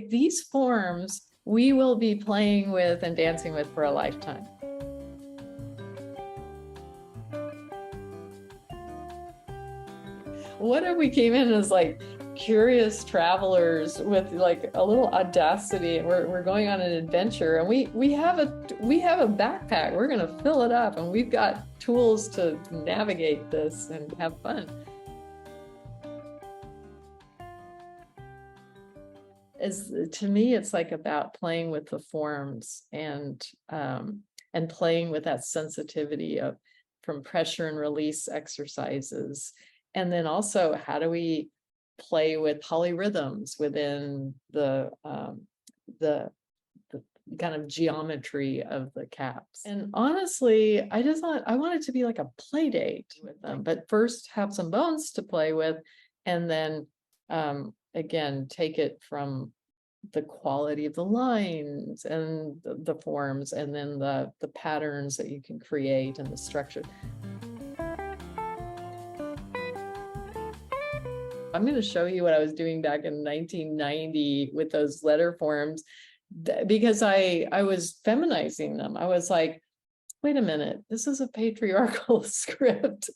these forms we will be playing with and dancing with for a lifetime. What if we came in as like curious travelers with like a little audacity, and we're going on an adventure, and we have a backpack, we're going to fill it up, and we've got tools to navigate this and have fun. To me, it's like about playing with the forms and playing with that sensitivity from pressure and release exercises. And then also, how do we play with polyrhythms within the kind of geometry of the caps? And honestly, I want it to be like a play date with them, but first have some bones to play with, and then again, take it from the quality of the lines and the forms, and then the patterns that you can create and the structure. I'm going to show you what I was doing back in 1990 with those letter forms, because I was feminizing them. I was like, wait a minute, this is a patriarchal script,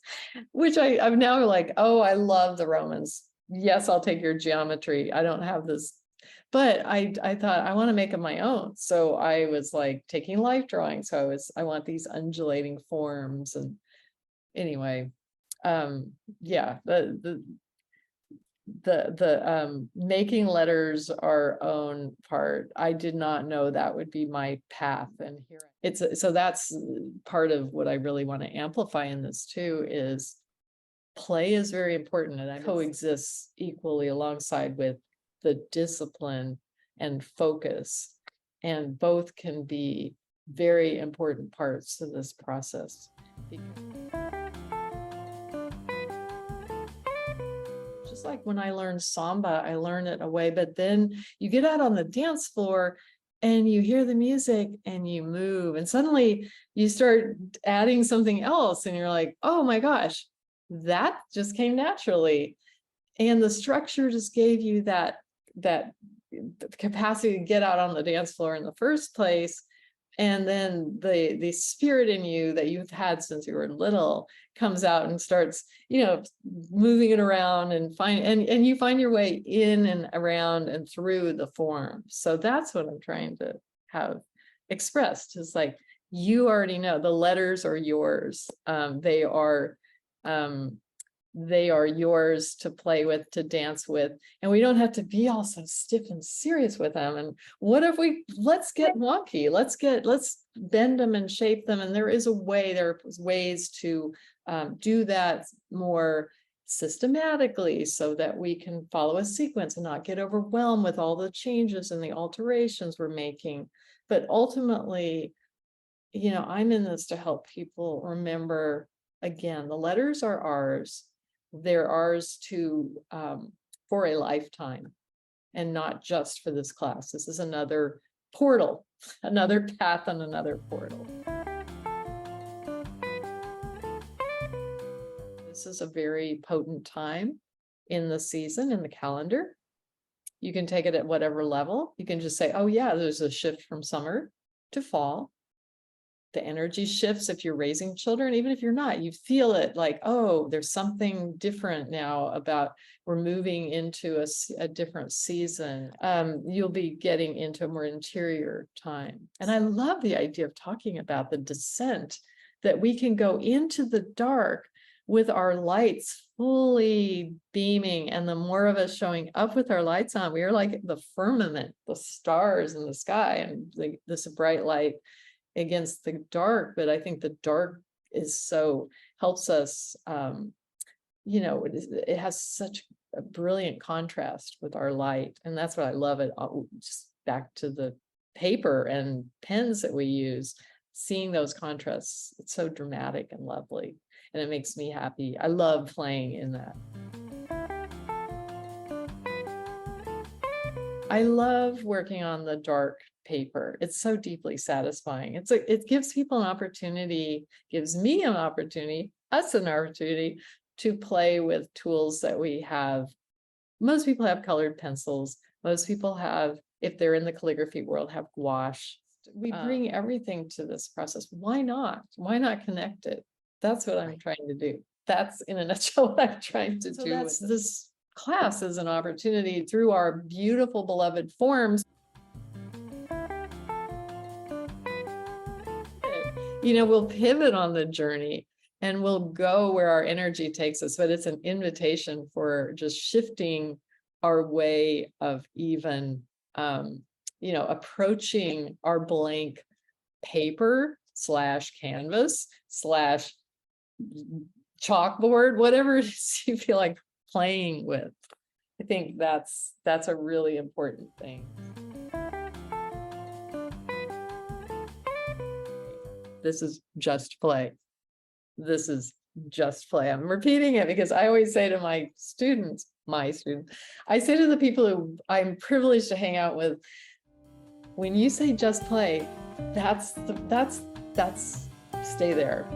which I'm now like, oh, I love the Romans. Yes, I'll take your geometry. I don't have this. But I thought I want to make them my own. So I was like taking life drawings. So I want these undulating forms. And anyway, yeah, the making letters our own part, I did not know that would be my path. And so that's part of what I really want to amplify in this too, is play is very important, and that coexists equally alongside with the discipline and focus, and both can be very important parts to this process. Just like when I learned samba, I learned it away, but then you get out on the dance floor and you hear the music and you move, and suddenly you start adding something else, and you're like, oh my gosh, that just came naturally. And the structure just gave you that capacity to get out on the dance floor in the first place. And then the spirit in you that you've had since you were little comes out and starts, moving it around, and you find your way in and around and through the form. So that's what I'm trying to have expressed, is like, you already know the letters are yours. They are yours to play with, to dance with, and we don't have to be all so stiff and serious with them. And what if let's get wonky, let's bend them and shape them. And there are ways to do that more systematically, so that we can follow a sequence and not get overwhelmed with all the changes and the alterations we're making. But ultimately, I'm in this to help people remember, again, the letters are ours. They're ours for a lifetime, and not just for this class. This is another portal, another path on another portal. This is a very potent time in the season, in the calendar. You can take it at whatever level. You can just say, oh yeah, there's a shift from summer to fall. The energy shifts if you're raising children. Even if you're not, you feel it, like, oh, there's something different now, about we're moving into a different season. You'll be getting into a more interior time. And I love the idea of talking about the descent, that we can go into the dark with our lights fully beaming, and the more of us showing up with our lights on, we are like the firmament, the stars in the sky, and this bright light against the dark. But I think the dark helps us, it has such a brilliant contrast with our light. And that's what I love it. Just back to the paper and pens that we use, seeing those contrasts, it's so dramatic and lovely. And it makes me happy. I love playing in that. I love working on the dark paper. It's so deeply satisfying. It gives people an opportunity, gives me an opportunity, us an opportunity to play with tools that we have. Most people have colored pencils. Most people have if they're in the calligraphy world, have gouache. We bring everything to this process. Why not? Why not connect it? That's what I'm trying to do. That's in a nutshell what I'm trying to do. That's this class is an opportunity through our beautiful, beloved forms. We'll pivot on the journey and we'll go where our energy takes us, but it's an invitation for just shifting our way of even, approaching our blank paper / canvas / chalkboard, whatever it is you feel like playing with. I think that's a really important thing. This is just play. This is just play. I'm repeating it because I always say to my students, I say to the people who I'm privileged to hang out with, when you say just play, that's stay there.